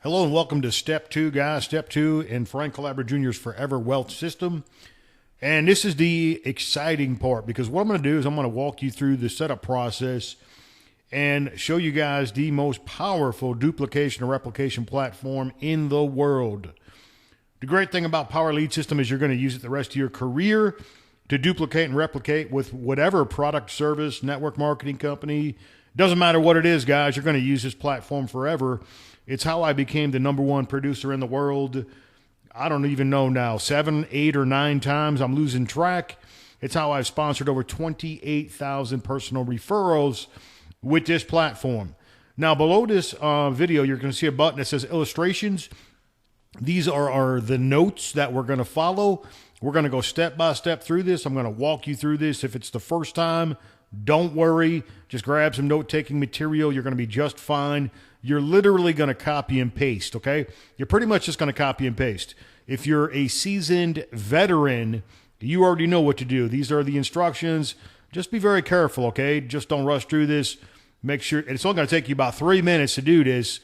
Hello and welcome to Step 2, guys. Step 2 in Frank Calabria Jr.'s Forever Wealth System. And this is the exciting part because what I'm going to do is I'm going to walk you through the setup process and show you guys the most powerful duplication and replication platform in the world. The great thing about Power Lead System is you're going to use it the rest of your career to duplicate and replicate with whatever product, service, network marketing company. Doesn't matter what it is, guys. You're going to use this platform forever. It's how I became the #1 producer in the world. I don't even know now, 7, 8, or 9 times. I'm losing track. It's how I've sponsored over 28,000 personal referrals with this platform. Now, below this video, you're going to see a button that says illustrations. These are the notes that we're going to follow. We're going to go step by step through this. I'm going to walk you through this. If it's the first time, don't worry. Just grab some note-taking material. You're going to be just fine. You're literally going to copy and paste, okay? You're pretty much just going to copy and paste. If you're a seasoned veteran, you already know what to do. These are the instructions. Just be very careful, okay? Just don't rush through this. Make sure it's only going to take you about 3 minutes to do this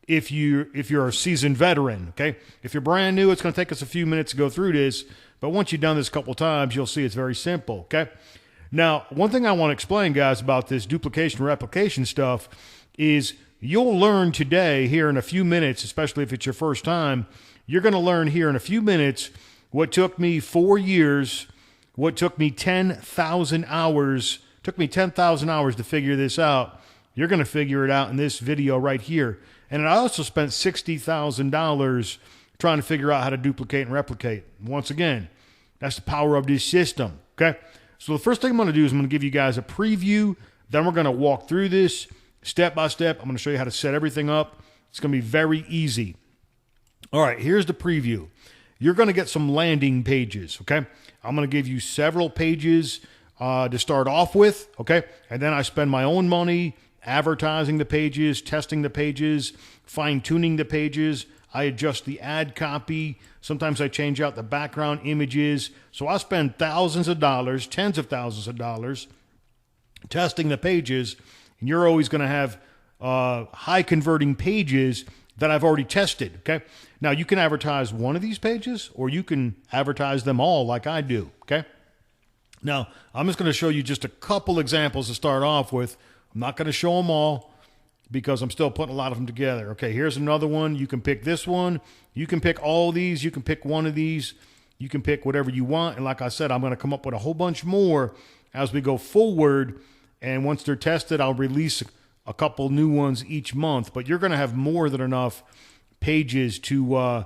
if you're a seasoned veteran, okay? If you're brand new, it's going to take us a few minutes to go through this, but once you've done this a couple times, you'll see it's very simple, okay? Now, one thing I want to explain, guys, about this duplication and replication stuff is you'll learn today here in a few minutes, especially if it's your first time, you're going to learn here in a few minutes what took me 4 years, what took me 10,000 hours, took me 10,000 hours to figure this out. You're going to figure it out in this video right here. And I also spent $60,000 trying to figure out how to duplicate and replicate. Once again, that's the power of this system, okay? So the first thing I'm going to do is I'm going to give you guys a preview. Then we're going to walk through this step by step. I'm going to show you how to set everything up. It's going to be very easy. All right, here's the preview. You're going to get some landing pages, okay? I'm going to give you several pages to start off with, okay? And then I spend my own money advertising the pages, testing the pages, fine-tuning the pages. I adjust the ad copy. Sometimes I change out the background images. So I spend thousands of dollars, tens of thousands of dollars testing the pages. And you're always going to have high converting pages that I've already tested, okay? Now, you can advertise one of these pages or you can advertise them all like I do, okay? Now, I'm just going to show you just a couple examples to start off with. I'm not going to show them all because I'm still putting a lot of them together. Okay, here's another one. You can pick this one. You can pick all of these. You can pick one of these. You can pick whatever you want. And like I said, I'm going to come up with a whole bunch more as we go forward. And once they're tested, I'll release a couple new ones each month. But you're going to have more than enough pages to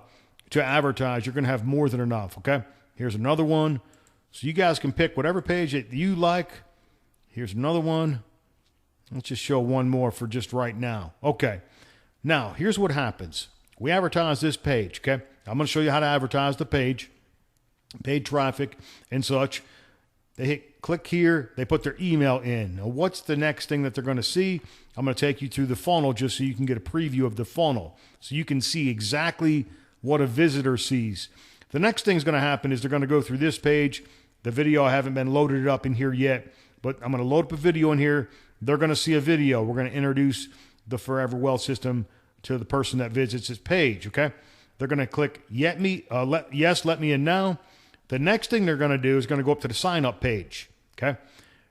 advertise. You're going to have more than enough, okay? Here's another one. So you guys can pick whatever page that you like. Here's another one. Let's just show one more for just right now. Okay. Now, here's what happens. We advertise this page, okay? I'm going to show you how to advertise the page, paid traffic and such. They hit click here. They put their email in. Now, what's the next thing that they're going to see? I'm going to take you through the funnel just so you can get a preview of the funnel so you can see exactly what a visitor sees. The next thing is going to happen is they're going to go through this page. The video, I haven't been loaded up in here yet, but I'm going to load up a video in here. They're going to see a video. We're going to introduce the Forever Wealth System to the person that visits this page, okay? They're going to click yes, let me in now. The next thing they're going to do is going to go up to the sign-up page, okay?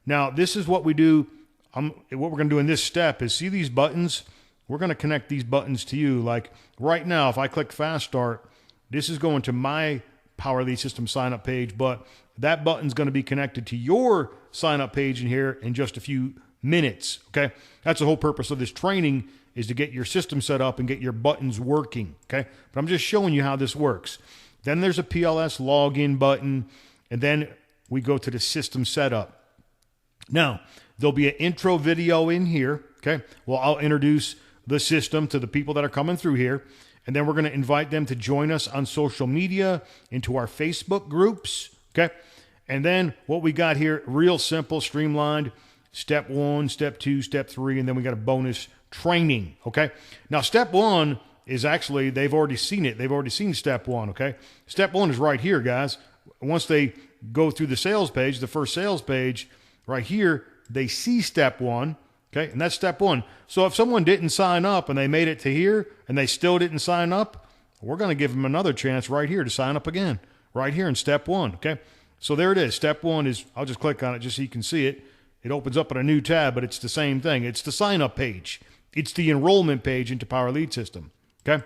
Now, this is what we do. What we're going to do in this step is see these buttons? We're going to connect these buttons to you. Like right now, if I click Fast Start, this is going to my Power Lead System sign-up page, but that button's going to be connected to your sign-up page in here in just a few minutes, okay? That's the whole purpose of this training is to get your system set up and get your buttons working, okay? But I'm just showing you how this works. Then there's a PLS login button, and then we go to the system setup. Now, there'll be an intro video in here, okay? Well, I'll introduce the system to the people that are coming through here, and then we're going to invite them to join us on social media, into our Facebook groups, okay? And then what we got here, real simple, streamlined, Step 1, Step 2, Step 3, and then we got a bonus training, okay? Now, Step 1 is actually, they've already seen it. They've already seen Step 1, okay? Step 1 is right here, guys. Once they go through the sales page, the first sales page, right here, they see Step 1, Okay, and that's step one. So if someone didn't sign up and they made it to here and they still didn't sign up, we're going to give them another chance right here to sign up again, right here in step one. Okay, so there it is. Step one is, I'll just click on it just so you can see it. It opens up in a new tab, but it's the same thing. It's the sign up page. It's the enrollment page into Power Lead System. Okay,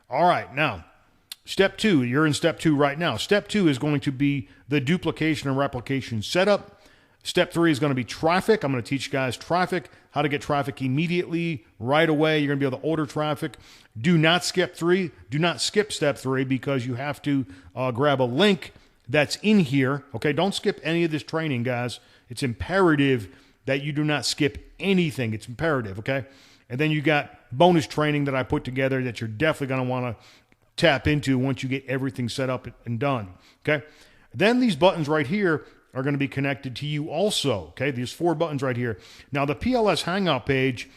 all right, now step two, you're in step two right now. Step two is going to be the duplication and replication setup. Step three is going to be traffic. I'm going to teach you guys traffic, how to get traffic immediately, right away. You're going to be able to order traffic. Do not skip three. Do not skip step three because you have to grab a link that's in here. Okay, don't skip any of this training, guys. It's imperative that you do not skip anything. It's imperative, okay? And then you got bonus training that I put together that you're definitely going to want to tap into once you get everything set up and done, okay? Then these buttons right here are going to be connected to you also, okay? These 4 buttons right here. Now, the PLS Hangout page,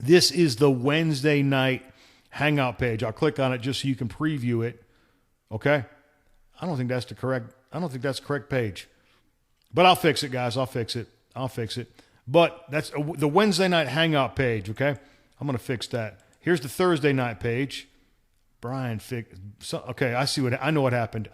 this is the Wednesday night Hangout page. I'll click on it just so you can preview it, okay? I don't think that's the correct page. But I'll fix it, guys. I'll fix it. But that's the Wednesday night Hangout page, okay? I'm going to fix that. Here's the Thursday night page. Brian fixed. Okay, I know what happened.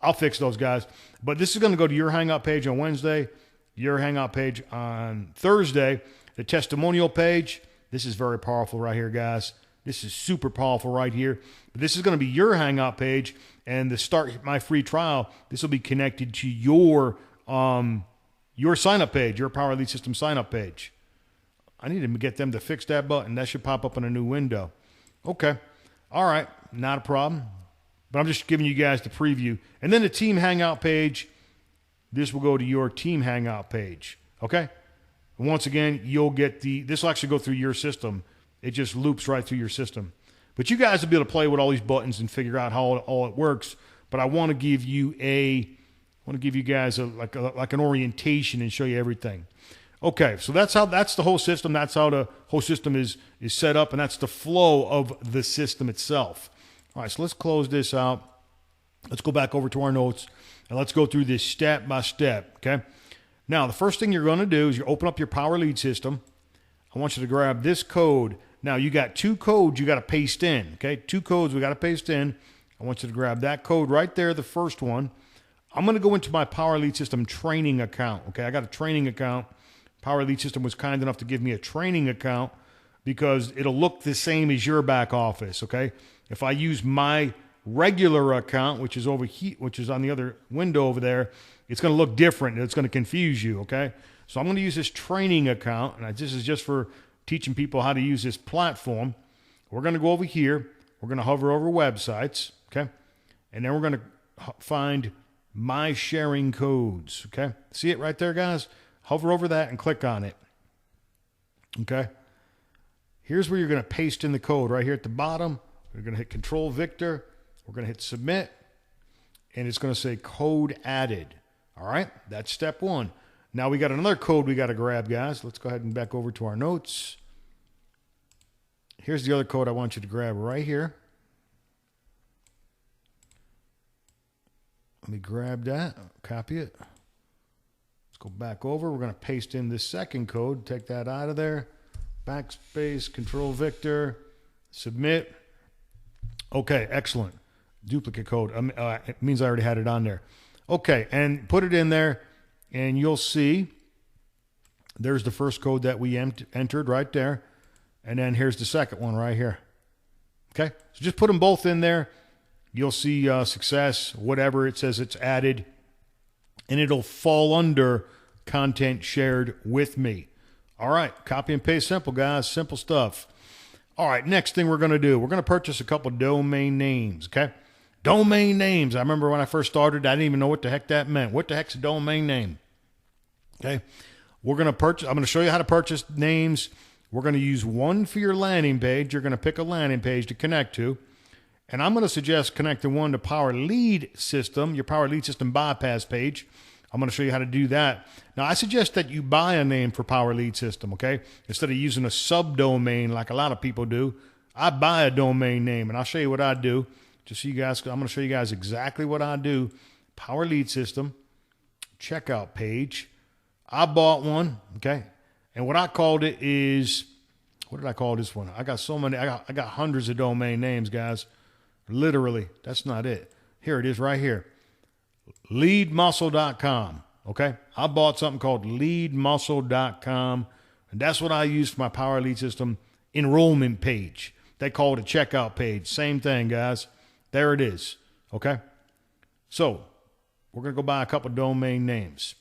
I'll fix those, guys. But this is going to go to your Hangout page on Wednesday, your Hangout page on Thursday, the testimonial page. This is very powerful right here, guys. This is super powerful right here. But this is going to be your Hangout page, and the Start My Free Trial, this will be connected to your sign-up page, your Power Lead System sign-up page. I need to get them to fix that button. That should pop up in a new window. Okay. All right. Not a problem. But I'm just giving you guys the preview. And then the Team Hangout page, this will go to your Team Hangout page. Okay? And once again, you'll get this will actually go through your system. It just loops right through your system. But you guys will be able to play with all these buttons and figure out how all it works. But I want to give you guys like an orientation and show you everything. Okay, so that's the whole system. That's how the whole system is set up, and that's the flow of the system itself. All right, so let's close this out. Let's go back over to our notes, and let's go through this step by step, okay? Now, the first thing you're going to do is you open up your Power Lead System. I want you to grab this code. Now, you got 2 codes you got to paste in, okay? 2 codes we got to paste in. I want you to grab that code right there, the first one. I'm going to go into my Power Lead System training account, okay? I got a training account. Power Lead System was kind enough to give me a training account because it'll look the same as your back office, okay? If I use my regular account, which is over here, which is on the other window over there, it's going to look different. It's going to confuse you, okay? So I'm going to use this training account, and this is just for teaching people how to use this platform. We're going to go over here. We're going to hover over websites, okay? And then we're going to find my sharing codes, okay? See it right there, guys? Hover over that and click on it, okay? Here's where you're going to paste in the code right here at the bottom. We're going to hit Control Victor. We're going to hit Submit, and it's going to say Code Added. All right, that's step 1. Now we got another code we got to grab, guys. Let's go ahead and back over to our notes. Here's the other code I want you to grab right here. Let me grab that, copy it. Let's go back over. We're going to paste in this second code. Take that out of there. Backspace, Control Victor, Submit. Okay, excellent. Duplicate code. It means I already had it on there. Okay, and put it in there, and you'll see there's the first code that we entered right there, and then here's the second one right here. Okay, so just put them both in there. You'll see success, whatever it says it's added, and it'll fall under content shared with me. All right, copy and paste simple, guys. Simple stuff. All right, next thing we're going to do, we're going to purchase a couple domain names, okay? Domain names. I remember when I first started, I didn't even know what the heck that meant. What the heck's a domain name? Okay, we're going to purchase. I'm going to show you how to purchase names. We're going to use one for your landing page. You're going to pick a landing page to connect to. And I'm going to suggest connecting one to Power Lead System, your Power Lead System bypass page. I'm going to show you how to do that. Now, I suggest that you buy a name for Power Lead System, okay? Instead of using a subdomain like a lot of people do, I buy a domain name, and I'll show you what I do. Just so you guys, I'm going to show you guys exactly what I do. Power Lead System, checkout page. I bought one, okay? And what I called it is, what did I call this one? I got so many. I got hundreds of domain names, guys. Literally, that's not it. Here it is right here. Leadmuscle.com. Okay. I bought something called leadmuscle.com. And that's what I use for my Power Lead System enrollment page. They call it a checkout page. Same thing, guys. There it is. Okay. So we're going to go buy a couple domain names.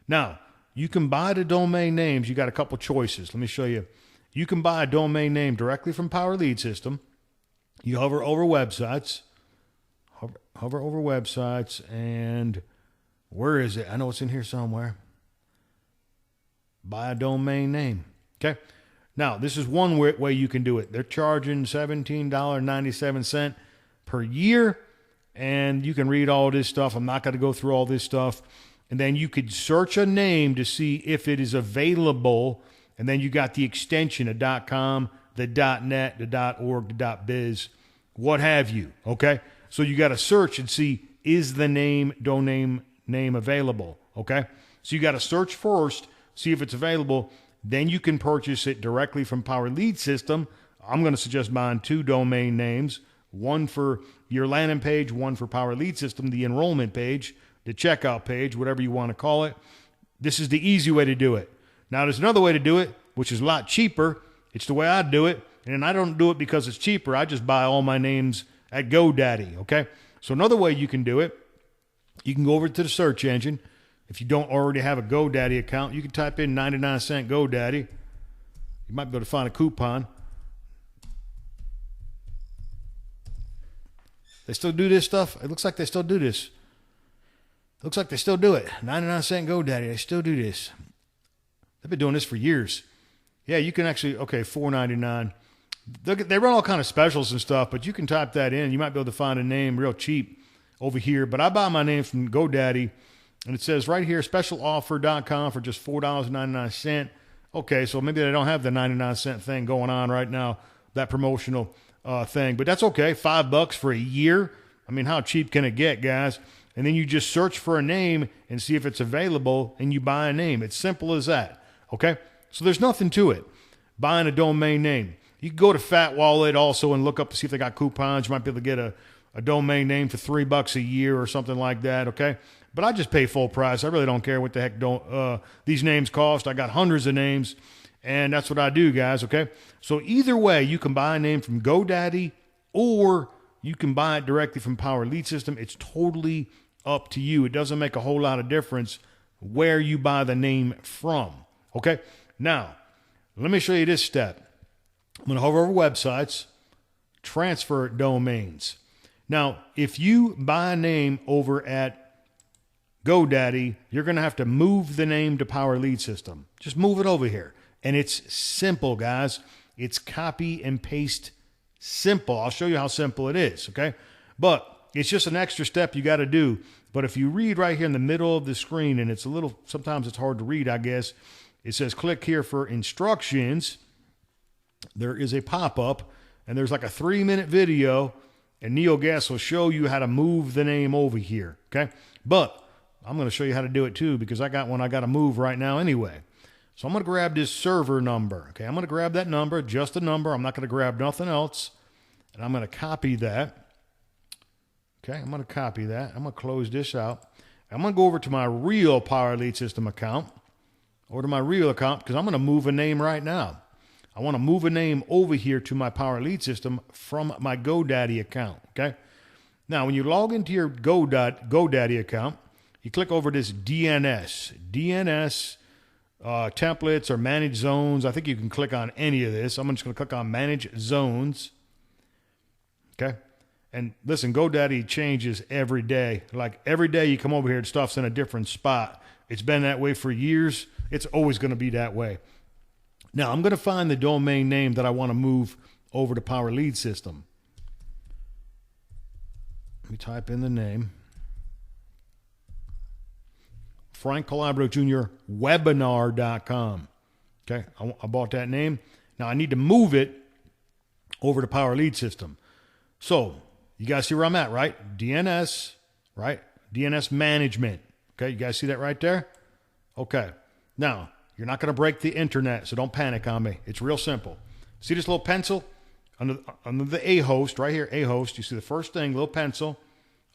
Now, you can buy the domain names. You got a couple choices. Let me show you. You can buy a domain name directly from Power Lead System. You hover over websites. Hover over websites, and where is it? I know it's in here somewhere. Buy a domain name. Okay. Now, this is one way you can do it. They're charging $17.97 per year, and you can read all this stuff. I'm not going to go through all this stuff. And then you could search a name to see if it is available, and then you got the extension of .com, the .net, the .org, the .biz, what have you. Okay. So you got to search and see, is the domain name available? Okay. So you got to search first, see if it's available. Then you can purchase it directly from Power Lead System. I'm going to suggest buying 2 domain names, one for your landing page, one for Power Lead System, the enrollment page, the checkout page, whatever you want to call it. This is the easy way to do it. Now, there's another way to do it, which is a lot cheaper. It's the way I do it. And I don't do it because it's cheaper. I just buy all my names at GoDaddy, okay? So another way you can do it, you can go over to the search engine. If you don't already have a GoDaddy account, you can type in 99-cent GoDaddy. You might be able to find a coupon. They still do this stuff? It looks like they still do this. It looks like they still do it. 99-cent GoDaddy, they still do this. They've been doing this for years. Yeah, you can actually, okay, $4.99. They run all kind of specials and stuff, but you can type that in. You might be able to find a name real cheap over here. But I buy my name from GoDaddy, and it says right here, specialoffer.com for just $4.99. Okay, so maybe they don't have the 99-cent thing going on right now, that promotional thing. But that's okay, $5 for a year. I mean, how cheap can it get, guys? And then you just search for a name and see if it's available, and you buy a name. It's simple as that, okay? So there's nothing to it, buying a domain name. You can go to Fat Wallet also and look up to see if they got coupons. You might be able to get a domain name for $3 a year or something like that, okay? But I just pay full price. I really don't care what the heck these names cost. I got hundreds of names, and that's what I do, guys, okay? So either way, you can buy a name from GoDaddy or you can buy it directly from Power Lead System. It's totally up to you. It doesn't make a whole lot of difference where you buy the name from, okay? Now, let me show you this step. I'm going to hover over websites, transfer domains. Now, if you buy a name over at GoDaddy, you're going to have to move the name to Power Lead System. Just move it over here. And it's simple, guys. It's copy and paste simple. I'll show you how simple it is, okay? But it's just an extra step you got to do. But if you read right here in the middle of the screen, and it's a little, sometimes it's hard to read, I guess, it says click here for instructions. There is a pop-up, and there's like a 3-minute video, and NeoGuess will show you how to move the name over here, okay? But I'm going to show you how to do it too, because I got one I got to move right now anyway. So I'm going to grab this server number, okay? I'm going to grab that number, just a number. I'm not going to grab nothing else, and I'm going to copy that. Okay, I'm going to copy that. I'm going to close this out. I'm going to go over to my real Power Lead System account, or to my real account, because I'm going to move a name right now. I want to move a name over here to my Power Lead System from my GoDaddy account, okay? Now, when you log into your GoDaddy account, you click over this DNS templates or manage zones. I think you can click on any of this. I'm just going to click on manage zones, okay? And listen, GoDaddy changes every day. Like every day you come over here, stuff's in a different spot. It's been that way for years. It's always going to be that way. Now, I'm going to find the domain name that I want to move over to Power Lead System. Let me type in the name. Frank Calabro Jr. Webinar.com. Okay, I bought that name. Now, I need to move it over to Power Lead System. So, you guys see where I'm at, right? DNS, right? DNS management. Okay, you guys see that right there? Okay. Now, you're not going to break the internet, so don't panic on me. It's real simple. See this little pencil under the A host right here, A host. You see the first thing, little pencil.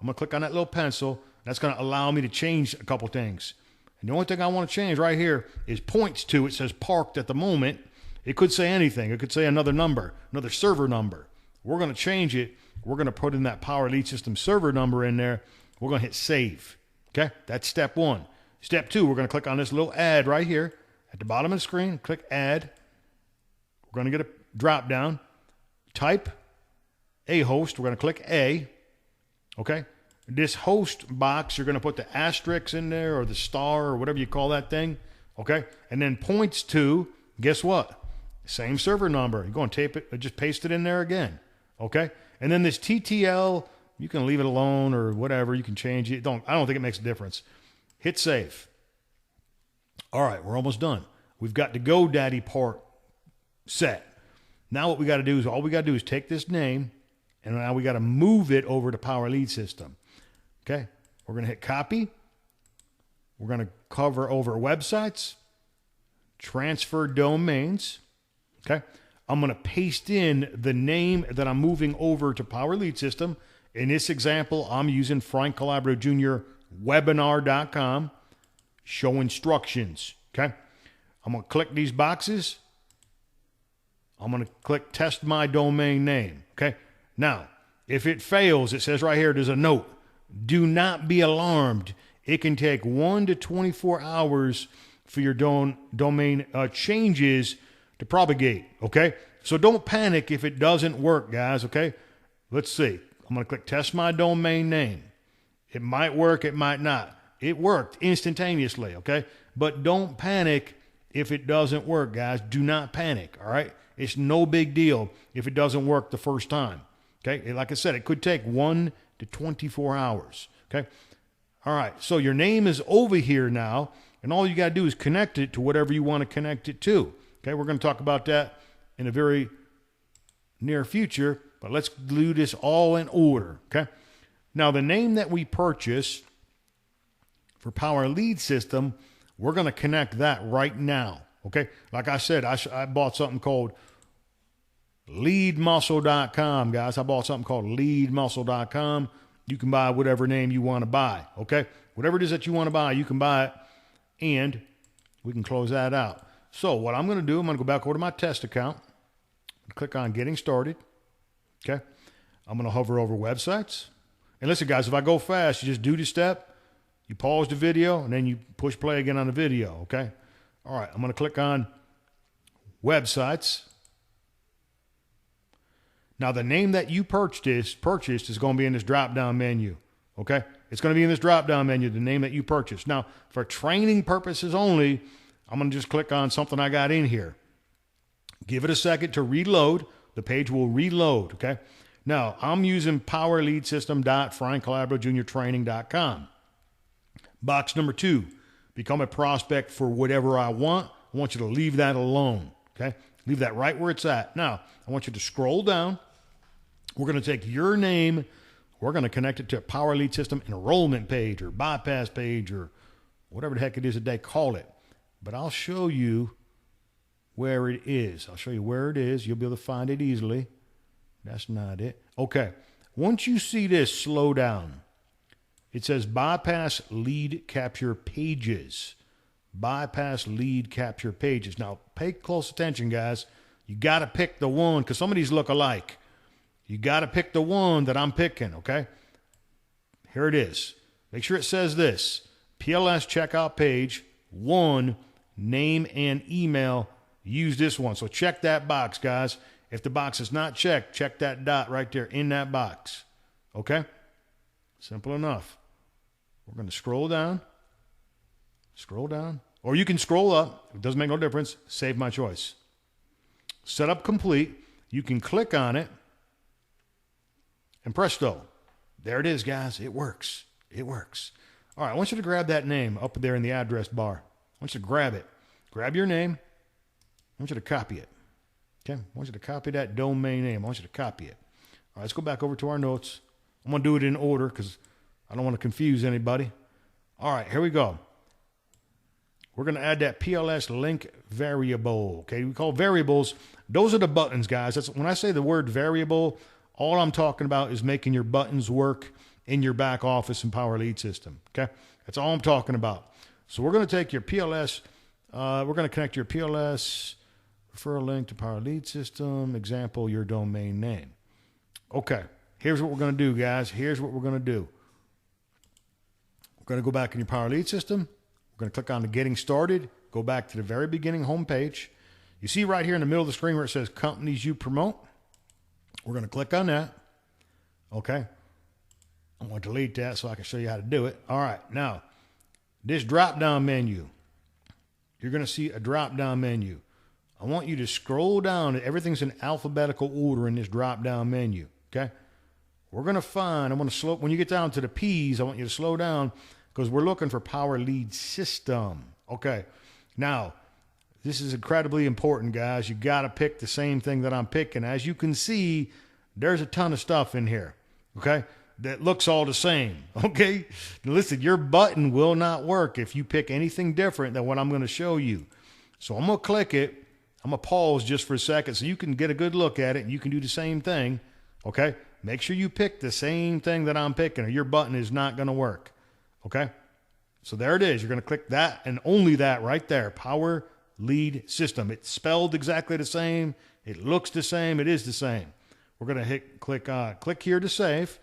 I'm going to click on that little pencil. That's going to allow me to change a couple things. And the only thing I want to change right here is points to. It says parked at the moment. It could say anything. It could say another number, another server number. We're going to change it. We're going to put in that Power Lead System server number in there. We're going to hit save. Okay, that's step one. Step two, we're going to click on this little add right here at the bottom of the screen. Click add. We're going to get a drop down. Type a host. We're going to click A. Okay. This host box, you're going to put the asterisk in there or the star or whatever you call that thing. Okay. And then points to, guess what? Same server number. You're going to tape it, just paste it in there again. Okay. And then this TTL, you can leave it alone or whatever. You can change it. I don't think it makes a difference. Hit save. All right. We're almost done. We've got the GoDaddy part set. Now what we got to do is, all we got to do is take this name, and now we got to move it over to Power Lead System. Okay. We're going to hit copy. We're going to cover over websites, transfer domains. Okay. I'm going to paste in the name that I'm moving over to Power Lead System. In this example, I'm using Frank Calabro Jr. webinar.com. Show instructions. Okay. I'm going to click these boxes. I'm going to click test my domain name. Okay. Now, if it fails, it says right here, there's a note. Do not be alarmed. It can take 1 to 24 hours for your domain changes to propagate. Okay. So don't panic if it doesn't work, guys. Okay. Let's see. I'm going to click test my domain name. It might work. It might not. It worked instantaneously. Okay. But don't panic if it doesn't work, guys. Do not panic. All right. It's no big deal if it doesn't work the first time. Okay. Like I said, it could take 1 to 24 hours. Okay. All right. So your name is over here now, and all you got to do is connect it to whatever you want to connect it to. Okay. We're going to talk about that in a very near future, but let's do this all in order. Okay. Now, the name that we purchased for Power Lead System, we're going to connect that right now. Okay. Like I said, I bought something called leadmuscle.com, guys. I bought something called leadmuscle.com. You can buy whatever name you want to buy. Okay. Whatever it is that you want to buy, you can buy it, and we can close that out. So what I'm going to do, I'm going to go back over to my test account, click on getting started. Okay. I'm going to hover over websites. And listen, guys, if I go fast, you just do the step, you pause the video, and then you push play again on the video. Okay. All right. I'm going to click on websites. Now, the name that you purchased is going to be in this drop-down menu, okay? It's going to be in this drop-down menu, the name that you purchased. Now, for training purposes only, I'm going to just click on something I got in here. Give it a second to reload. The page will reload, okay? Now, I'm using powerleadsystem.frankcalabrojrtraining.com. Box number 2, become a prospect for whatever I want. I want you to leave that alone, okay? Leave that right where it's at. Now, I want you to scroll down. We're going to take your name. We're going to connect it to a Power Lead System enrollment page or bypass page or whatever the heck it is that they call it. But I'll show you where it is. I'll show you where it is. You'll be able to find it easily. That's not it. Okay. Once you see this, slow down. It says bypass lead capture pages. Bypass lead capture pages. Now, pay close attention, guys. You got to pick the one because some of these look alike. You got to pick the one that I'm picking, okay? Here it is. Make sure it says this. PLS checkout page, 1, name and email. Use this one. So check that box, guys. If the box is not checked, check that dot right there in that box. Okay? Simple enough. We're going to scroll down. Scroll down. Or you can scroll up. It doesn't make no difference. Save my choice. Setup complete. You can click on it. And presto. There it is, guys. It works. It works. All right. I want you to grab that name up there in the address bar. I want you to grab it. Grab your name. I want you to copy it. Okay? I want you to copy that domain name. I want you to copy it. All right. Let's go back over to our notes. I'm going to do it in order because I don't want to confuse anybody. All right. Here we go. we're going to add that PLS link variable. Okay, we call variables. Those are the buttons, guys. That's when I say the word variable, all I'm talking about is making your buttons work in your back office and Power Lead system. Okay, that's all I'm talking about. So we're going to take your PLS. We're going to connect your PLS, refer a link to Power Lead system, example, your domain name. Okay, here's what we're going to do, guys. Here's what we're going to do. We're going to go back in your Power Lead system. We're going to click on the Getting Started, go back to the very beginning homepage. You see right here in the middle of the screen where it says Companies You Promote. We're going to click on that. Okay. I'm going to delete that so I can show you how to do it. All right. Now, this drop-down menu, you're going to see a drop-down menu. I want you to scroll down. Everything's in alphabetical order in this drop-down menu. Okay. We're going to find, I'm going to slow, when you get down to the P's, I want you to slow down because we're looking for Power Lead System. Okay. Now, this is incredibly important, guys. You got to pick the same thing that I'm picking. As you can see, there's a ton of stuff in here, okay, that looks all the same, okay? Listen, your button will not work if you pick anything different than what I'm going to show you. So I'm going to click it. I'm going to pause just for a second so you can get a good look at it, and you can do the same thing, okay? Make sure you pick the same thing that I'm picking, or your button is not going to work, okay? So there it is. You're going to click that and only that right there, Power Lead System. It's spelled exactly the same. It looks the same. It is the same. We're going to click here to save.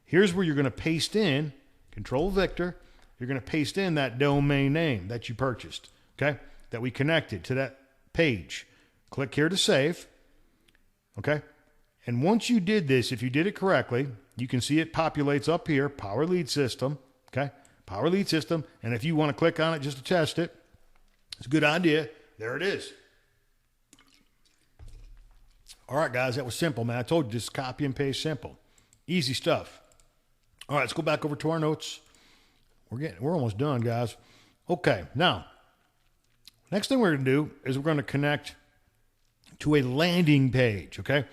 Here's where you're going to paste in, Control Victor. You're going to paste in that domain name that you purchased, okay, that we connected to that page. Click here to save, okay? And once you did this, if you did it correctly, you can see it populates up here, Power Lead System, okay? Power Lead System. And if you want to click on it just to test it, it's a good idea. There it is. All right, guys, that was simple, man. I told you, just copy and paste simple. Easy stuff. All right, let's go back over to our notes. We're almost done, guys. Okay, now, next thing we're going to do is we're going to connect to a landing page, okay?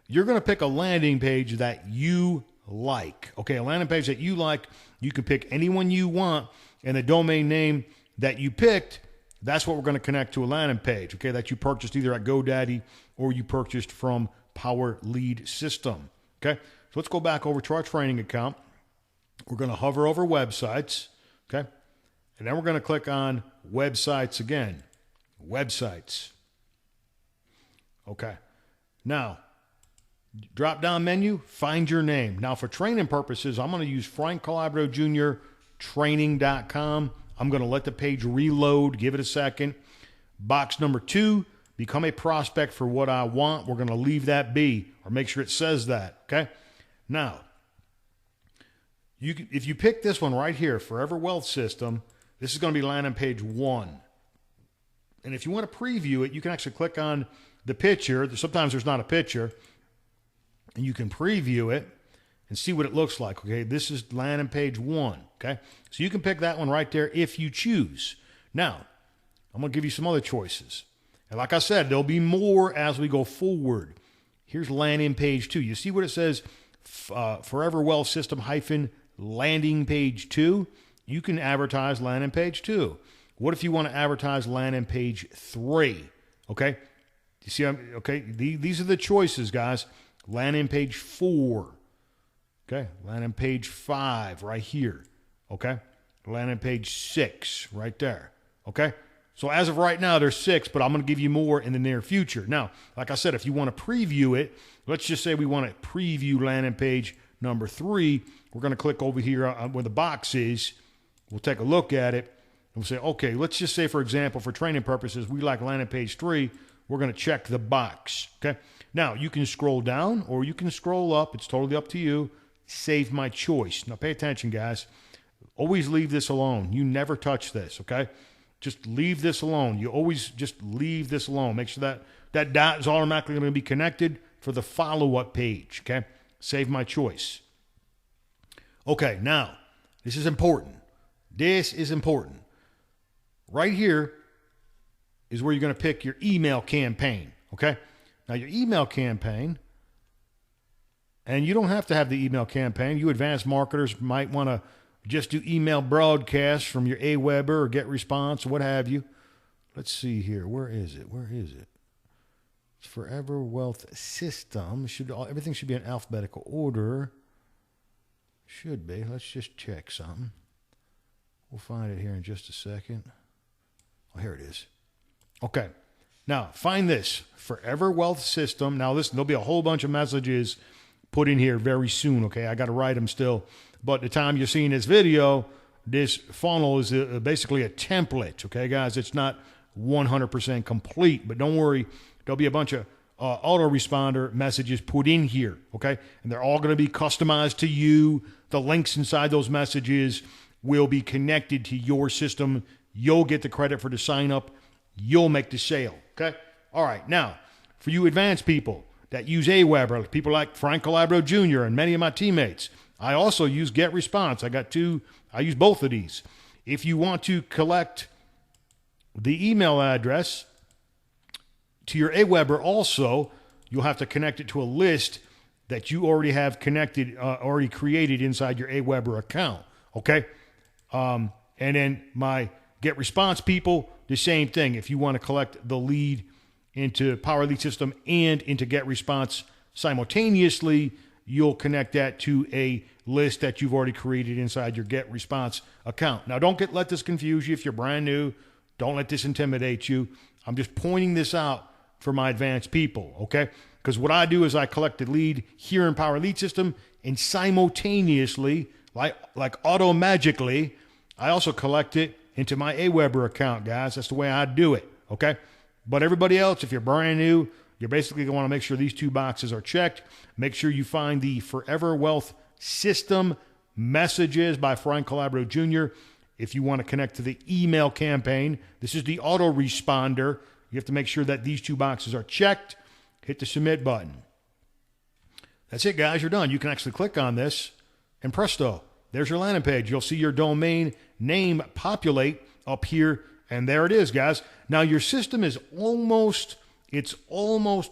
You're going to pick a landing page that you like, okay? A landing page that you like. You can pick anyone you want, and the domain name that you picked, that's what we're going to connect to a landing page, okay, that you purchased either at GoDaddy or you purchased from Power Lead System, okay? So let's go back over to our training account. We're going to hover over websites, okay? And then we're going to click on websites again. Websites. Okay. Now, drop-down menu, find your name. Now, for training purposes, I'm going to use Frank Calabro Jr. Training.com. I'm going to let the page reload. Give it a second. Box number 2, become a prospect for what I want. We're going to leave that be, or make sure it says that, okay? Now, if you pick this one right here, Forever Wealth System, this is going to be landing page 1. And if you want to preview it, you can actually click on the picture. Sometimes there's not a picture. And you can preview it and see what it looks like, okay? This is landing page 1, okay? So you can pick that one right there if you choose. Now, I'm going to give you some other choices. And like I said, there'll be more as we go forward. Here's landing page 2. You see what it says? Forever Wealth System hyphen landing page 2. You can advertise landing page 2. What if you want to advertise landing page 3? Okay? You see, okay? These are the choices, guys. Landing page 4. Okay? Landing page 5 right here. Okay? Landing page 6 right there. Okay? So as of right now, there's 6, but I'm going to give you more in the near future. Now, like I said, if you want to preview it, let's just say we want to preview landing page number 3. We're going to click over here where the box is. We'll take a look at it. And we'll say, okay, let's just say, for example, for training purposes, we like landing page 3. We're going to check the box. Okay? Now, you can scroll down or you can scroll up. It's totally up to you. Save my choice. Now, pay attention, guys. Always leave this alone. You never touch this, okay? Just leave this alone. You always just leave this alone. Make sure that dot is automatically going to be connected for the follow-up page, okay? Save my choice. Okay, now, this is important. This is important. Right here is where you're going to pick your email campaign, okay? Now, your email campaign, and you don't have to have the email campaign. You advanced marketers might want to, just do email broadcasts from your Aweber or GetResponse, what have you. Let's see here. Where is it? It's Forever Wealth System. Everything should be in alphabetical order. Should be. Let's just check something. We'll find it here in just a second. Oh, here it is. Okay. Now, find this. Forever Wealth System. Now, listen, there'll be a whole bunch of messages put in here very soon, okay? I got to write them still. But the time you're seeing this video, this funnel is basically a template, okay, guys? It's not 100% complete, but don't worry. There'll be a bunch of autoresponder messages put in here, okay? And they're all going to be customized to you. The links inside those messages will be connected to your system. You'll get the credit for the sign up. You'll make the sale, okay? All right, now, for you advanced people that use Aweber, people like Frank Calabro Jr. and many of my teammates, I also use GetResponse. I use both of these. If you want to collect the email address to your Aweber also, you'll have to connect it to a list that you already have connected, already created inside your Aweber account, okay? And then my GetResponse people, the same thing. If you want to collect the lead into Power Lead System and into GetResponse simultaneously, you'll connect that to a list that you've already created inside your GetResponse account. Now, don't let this confuse you if you're brand new. Don't let this intimidate you. I'm just pointing this out for my advanced people, okay? Because what I do is I collect the lead here in Power Lead System, and simultaneously, like auto-magically, I also collect it into my Aweber account, guys. That's the way I do it, okay? But everybody else, if you're brand new, you're basically going to want to make sure these two boxes are checked. Make sure you find the Forever Wealth System messages by Frank Calabro Jr. If you want to connect to the email campaign, this is the autoresponder. You have to make sure that these two boxes are checked. Hit the submit button. That's it, guys. You're done. You can actually click on this, and presto, there's your landing page. You'll see your domain name populate up here, and there it is, guys. Now, your system is almost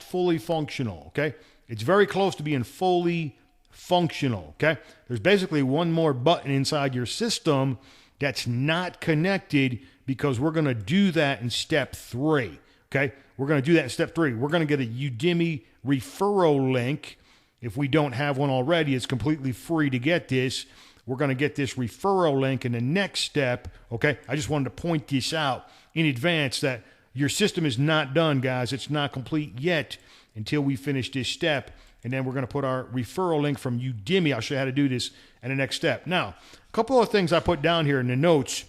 fully functional, okay? It's very close to being fully functional, okay? There's basically one more button inside your system that's not connected because we're going to do that in step 3, okay? We're going to do that in step 3. We're going to get a Udemy referral link. If we don't have one already, it's completely free to get this. We're going to get this referral link in the next step, okay? I just wanted to point this out in advance that your system is not done, guys. It's not complete yet until we finish this step. And then we're going to put our referral link from Udemy. I'll show you how to do this in the next step. Now, a couple of things I put down here in the notes.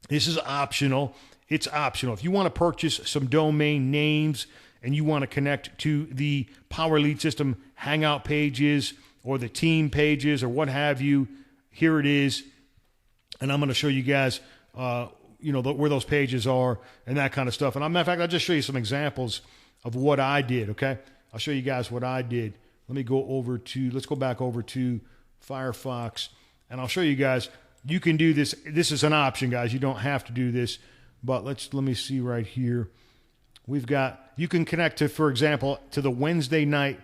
This is optional. It's optional. If you want to purchase some domain names and you want to connect to the Power Lead System Hangout pages or the team pages or what have you, here it is. And I'm going to show you guys where those pages are and that kind of stuff. And matter of fact, I'll just show you some examples of what I did, okay? I'll show you guys what I did. Let's go back over to Firefox, and I'll show you guys. You can do this. This is an option, guys. You don't have to do this, but let me see right here. You can connect to, for example, to the Wednesday night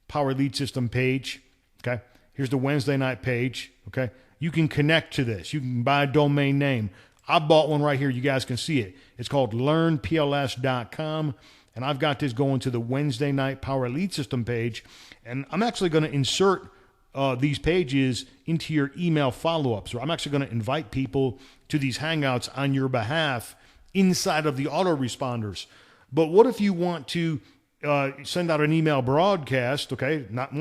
Power Lead System page, okay? Here's the Wednesday night page, okay? You can connect to this. You can buy a domain name. I bought one right here. You guys can see it. It's called learnpls.com. And I've got this going to the Wednesday night Power Lead System page. And I'm actually going to insert these pages into your email follow-ups. So I'm actually going to invite people to these Hangouts on your behalf inside of the autoresponders. But what if you want to send out an email broadcast, okay? Not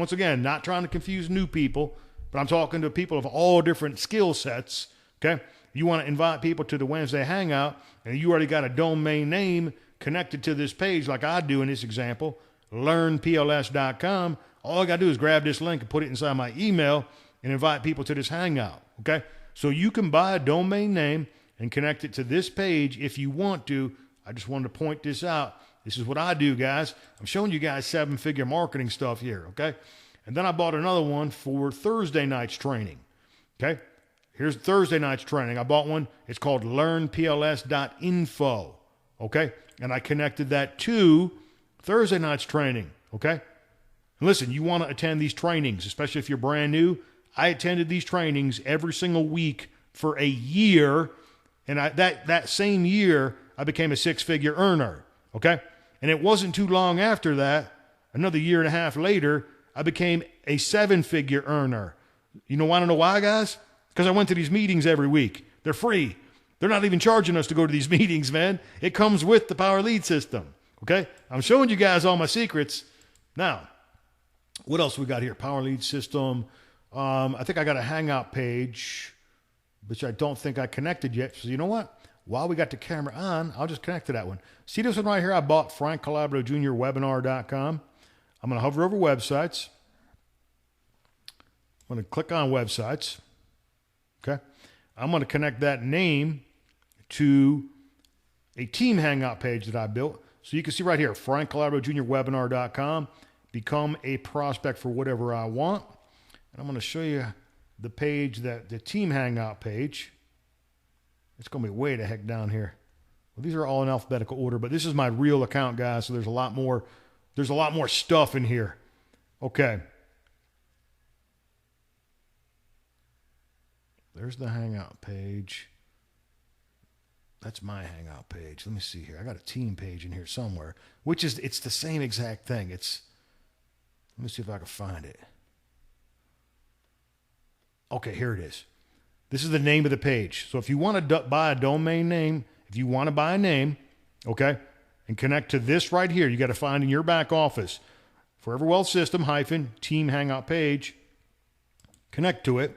trying to confuse new people, but I'm talking to people of all different skill sets, okay? You want to invite people to the Wednesday Hangout, and you already got a domain name connected to this page like I do in this example, learnpls.com. All I got to do is grab this link and put it inside my email and invite people to this Hangout, okay? So you can buy a domain name and connect it to this page if you want to. I just wanted to point this out. This is what I do, guys. I'm showing you guys 7-figure marketing stuff here, okay? And then I bought another one for Thursday night's training, okay? Here's Thursday night's training. I bought one. It's called learnpls.info, okay? And I connected that to Thursday night's training, okay? And listen, you want to attend these trainings, especially if you're brand new, I attended these trainings every single week for a year. And that same year, I became a six-figure earner. Okay? And it wasn't too long after that, another year and a half later, I became a seven-figure earner. You know, want to know why, guys? Because I went to these meetings every week. They're free. They're not even charging us to go to these meetings, man. It comes with the Power Lead system. Okay? I'm showing you guys all my secrets. Now, what else we got here? Power Lead system. I think I got a Hangout page, which I don't think I connected yet. So you know what? While we got the camera on, I'll just connect to that one. See this one right here? I bought Frank Calabro Jr. Webinar.com. I'm going to hover over websites. I'm going to click on websites. Okay. I'm going to connect that name to a team Hangout page that I built. So you can see right here, Frank Calabro Jr. Webinar.com. Become a prospect for whatever I want. And I'm going to show you the page, that the team Hangout page. It's going to be way the heck down here. Well, these are all in alphabetical order, but this is my real account, guys. So there's a lot more stuff in here. Okay. There's the Hangout page. That's my Hangout page. Let me see here. I got a team page in here somewhere, it's the same exact thing. Let me see if I can find it. Okay, here it is. This is the name of the page. So if you want to buy a domain name, if you want to buy a name, okay, and connect to this right here, you got to find in your back office, Forever Wealth System - Team Hangout page. Connect to it,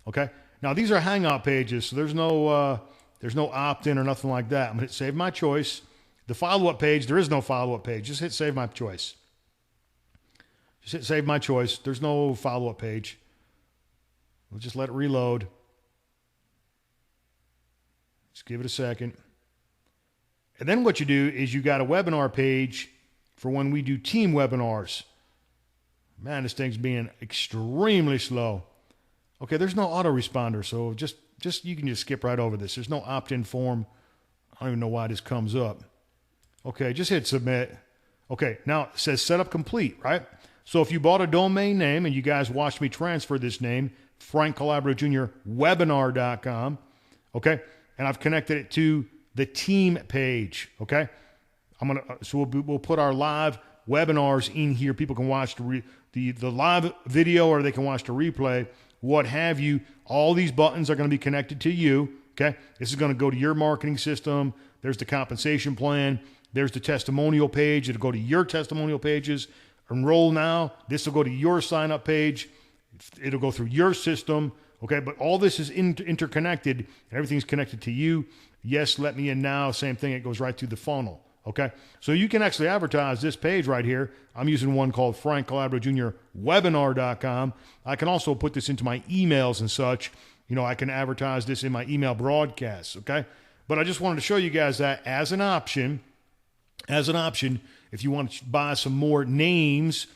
okay. Now these are Hangout pages, so there's no opt-in or nothing like that. I'm gonna hit Save My Choice. The follow-up page, there is no follow-up page. Just hit Save My Choice. Just hit Save My Choice. There's no follow-up page. We'll just let it reload. Just give it a second. And then what you do is you got a webinar page for when we do team webinars. Man, this thing's being extremely slow. Okay, there's no autoresponder, so just you can just skip right over this. There's no opt-in form. I don't even know why this comes up. Okay, just hit submit. Okay, now it says setup complete, right? So if you bought a domain name and you guys watched me transfer this name, Frank Calabro Jr. Webinar.com, okay? And I've connected it to the team page, okay? We'll put our live webinars in here. People can watch the live video, or they can watch the replay, what have you. All these buttons are going to be connected to you, okay? This is going to go to your marketing system. There's the compensation plan. There's the testimonial page. It'll go to your testimonial pages. Enroll now. This will go to your sign-up page. It'll go through your system, okay? But all this is interconnected, and everything's connected to you. Yes, let me in now. Same thing. It goes right through the funnel, okay? So you can actually advertise this page right here. I'm using one called Frank Calabro Jr. Webinar.com. I can also put this into my emails and such. You know, I can advertise this in my email broadcasts, okay? But I just wanted to show you guys that as an option, if you want to buy some more names,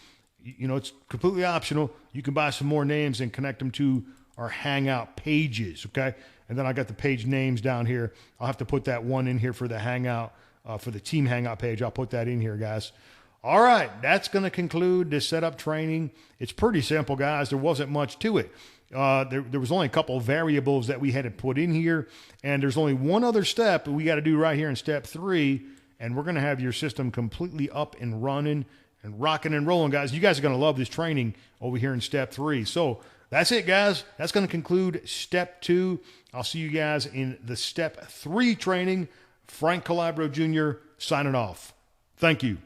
you know, it's completely optional. You can buy some more names and connect them to our Hangout pages, okay? And then I got the page names down here. I'll have to put that one in here for the Hangout, for the Team Hangout page. I'll put that in here, guys. All right, that's going to conclude this setup training. It's pretty simple, guys. There wasn't much to it. There was only a couple of variables that we had to put in here, and there's only one other step that we got to do right here in step 3, and we're going to have your system completely up and running and rocking and rolling, guys. You guys are going to love this training over here in step 3. So that's it, guys. That's going to conclude step 2. I'll see you guys in the step 3 training. Frank Calabro Jr. signing off. Thank you.